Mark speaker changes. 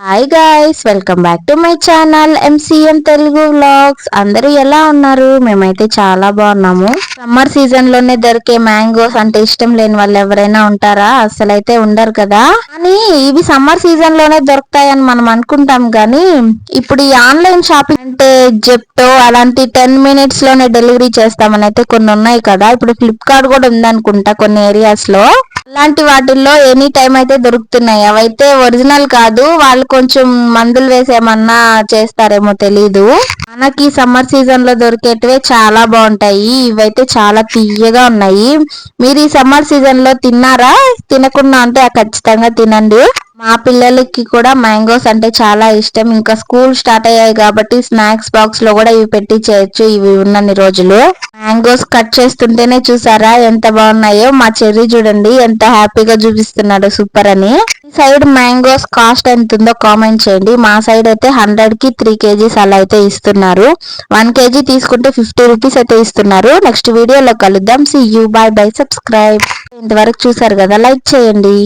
Speaker 1: Hi guys, welcome back to my channel MCM Telugu vlogs. అందరూ ఎలా ఉన్నారు? మేమైతే చాలా బాగున్నాము. సమ్మర్ సీజన్ లోనే దొరికే మ్యాంగోస్ అంటే ఇష్టం లేని వాళ్ళు ఎవరైనా ఉంటారా? అసలైతే ఉండరు కదా. కానీ ఇవి సమ్మర్ సీజన్ లోనే దొరుకుతాయని మనం అనుకుంటాం కానీ ఇప్పుడు ఈ ఆన్లైన్ షాపింగ్ అంటే జెప్టో అలాంటి 10 minutes లోనే డెలివరీ చేస్తామని అయితే కొన్ని ఉన్నాయి కదా. ఇప్పుడు ఫ్లిప్కార్ట్ కూడా ఉందనుకుంటా కొన్ని ఏరియాస్ లో. అలాంటి వాటిల్లో ఎనీ టైం అయితే దొరుకుతున్నాయి. అవైతే ఒరిజినల్ కాదు, వాళ్ళు కొంచెం మందులు వేసేమన్నా చేస్తారేమో తెలీదు. మనకి సమ్మర్ సీజన్ లో దొరికేటివే చాలా బాగుంటాయి. ఇవైతే చాలా తీయగా ఉన్నాయి. మీరు ఈ సమ్మర్ సీజన్ లో తిన్నారా? తినకుండా అంటే ఖచ్చితంగా తినండి. మా పిల్లలకి కూడా మ్యాంగోస్ అంటే చాలా ఇష్టం. ఇంకా స్కూల్ స్టార్ట్ అయ్యాయి కాబట్టి స్నాక్స్ బాక్స్ లో కూడా ఇవి పెట్టి చేయొచ్చు. ఇవి ఉన్నన్ని రోజులు మ్యాంగోస్ కట్ చేస్తుంటేనే చూసారా ఎంత బాగున్నాయో. మా చెర్రీ చూడండి ఎంత హ్యాపీగా చూపిస్తున్నాడు సూపర్ అని. ఈ సైడ్ మ్యాంగోస్ కాస్ట్ ఎంత ఉందో కామెంట్ చేయండి. మా సైడ్ అయితే 100 కి 3 kgs అలా అయితే ఇస్తున్నారు. 1 kg తీసుకుంటే 50 రూపీస్ అయితే ఇస్తున్నారు. నెక్స్ట్ వీడియోలో కలుద్దాం. See you, bye bye, subscribe. ఇంతవరకు చూసారు కదా, లైక్ చేయండి.